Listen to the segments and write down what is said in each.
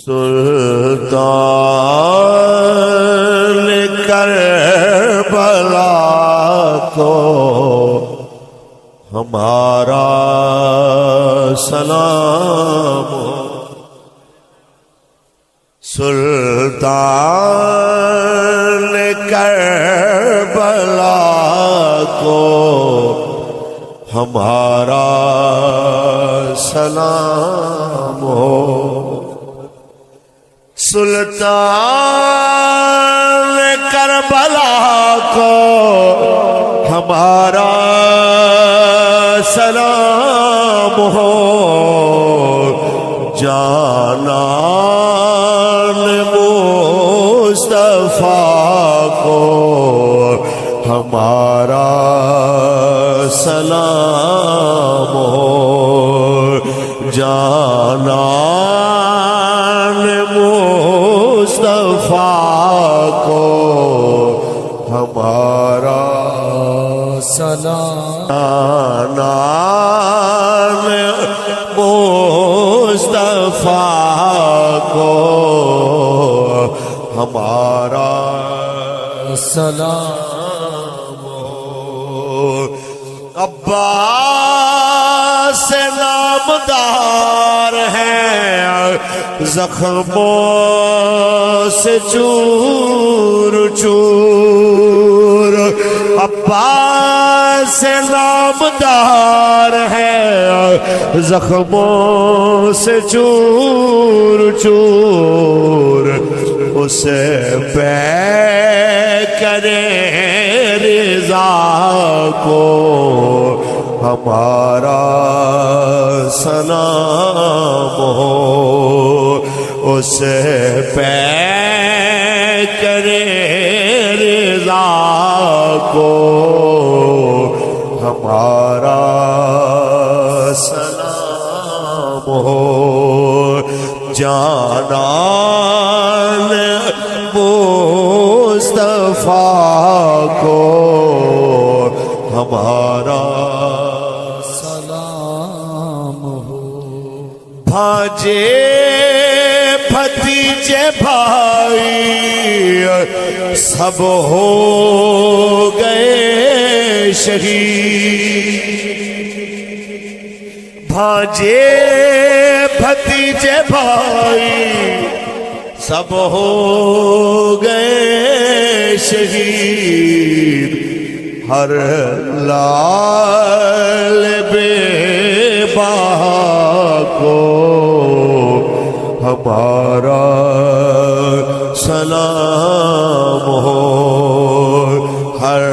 سلطان کربلا کو ہمارا سلام ہو، سلطان کربلا کو ہمارا سلام ہو، سلطان کربلا کو ہمارا سلام ہو، جانان مصطفیٰ کو ہمارا سلام ہو، جانان مصطفیٰ کو ہمارا سلام، جانان مصطفیٰ کو ہمارا سلام ہو، عباس سے نامدار ہے زخموں سے چور چور، عباس سے نامدار ہے زخموں سے چور چور، اسے پے کرے رضا کو ہمارا سلام ہو، اسے پے کرے رضا کو ہمارا سلام ہو، جانان مصطفیٰ کو ہمارا سلام ہو، بھانجے بھتیجے بھائی سب ہو گئے شہید، بھانجے بھتیجے بھائی سب ہو گئے شہید، ہر لال بے باں کو ہمارا سلام ہو، ہر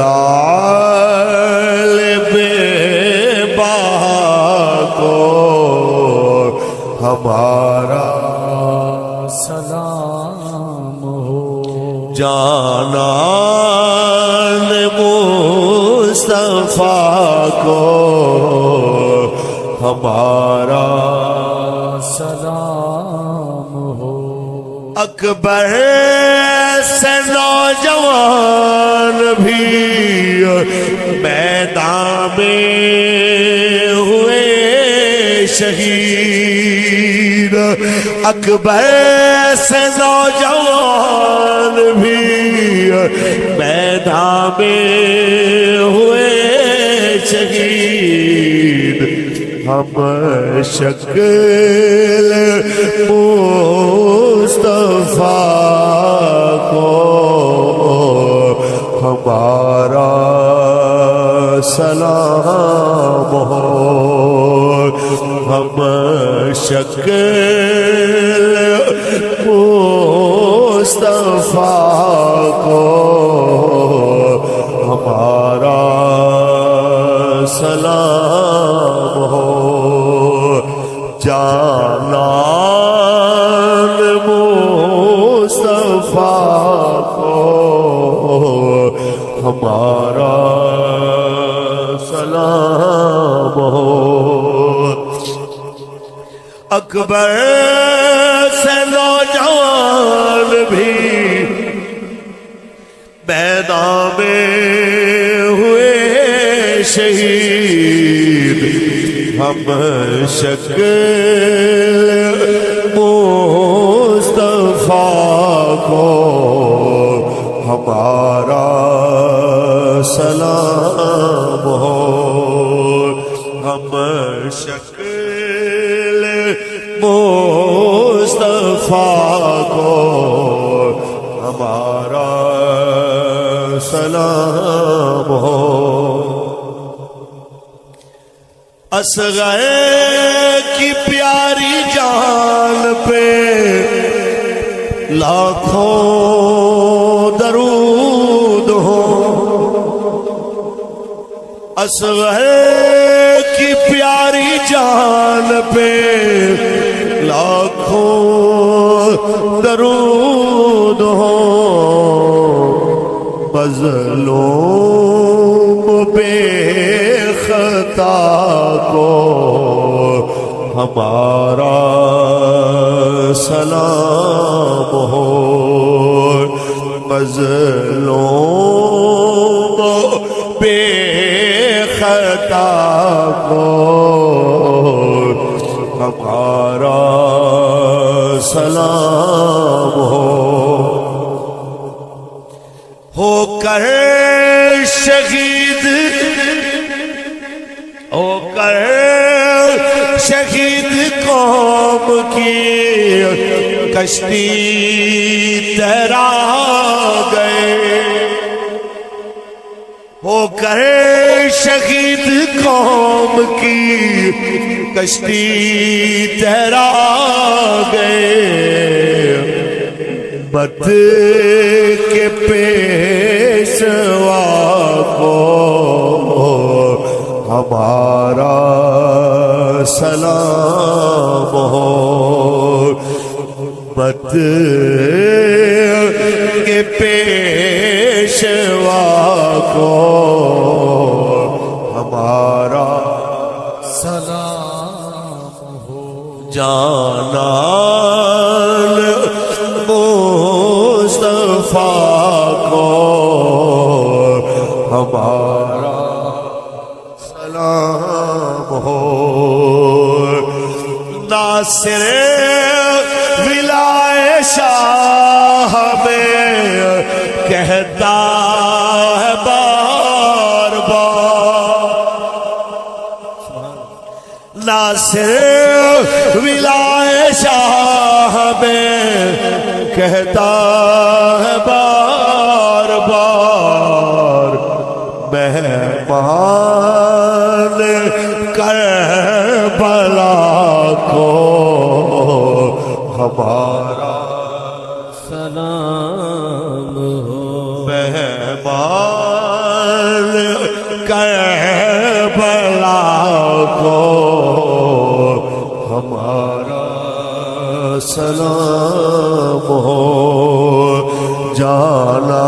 لال بے باں کو ہمارا سلام ہو، جانان مصطفیٰ کو ہمارا سلام ہو، اکبر سے نوجوان بھی میدان میں ہوئے شہید، اکبر سے نوجوان بھی میدان میں ہوئے شہید، ہم شکل مصطفیٰ کو ہمارا سلام ہو، ہم شکل مصطفیٰ کو ہمارا سلام ہو، جانان مصطفیٰ کو ہمارا سلام ہو، اکبر سے نوجوان بھی میدان میں ہوئے شہید، ہم شکل کو ہمارا سلام ہو ہم شکل مصطفیٰ کو ہمارا سلام ہو اصغر کی پیاری جان پہ لاکھوں درود ہو اصغر کی پیاری جان پہ لاکھوں درود ہو مظلوم بے خطا کو ہمارا سلام ہو مظلوم بے خطا کو ہمارا سلام ہو کر شہید ہو کر شہید قوم کی کشتی تیرا گئے ہو کر شہید قوم کی کشتی تیرا گئے بد کے پیشوا کو ہمارا سلام ہو بد کے پیشوا کو ہمارا سلام ہو جانان مصطفیٰ کو ہمارا سلام ہو ناصر ولائے شاہ میں کہتا ہے بار بار ناصر ولائے شاہ میں کہتا ہے بار بار مہمان کربلا کو ہمارا سلام ہو مہمان کربلا کو ہمارا سلام ہو جانا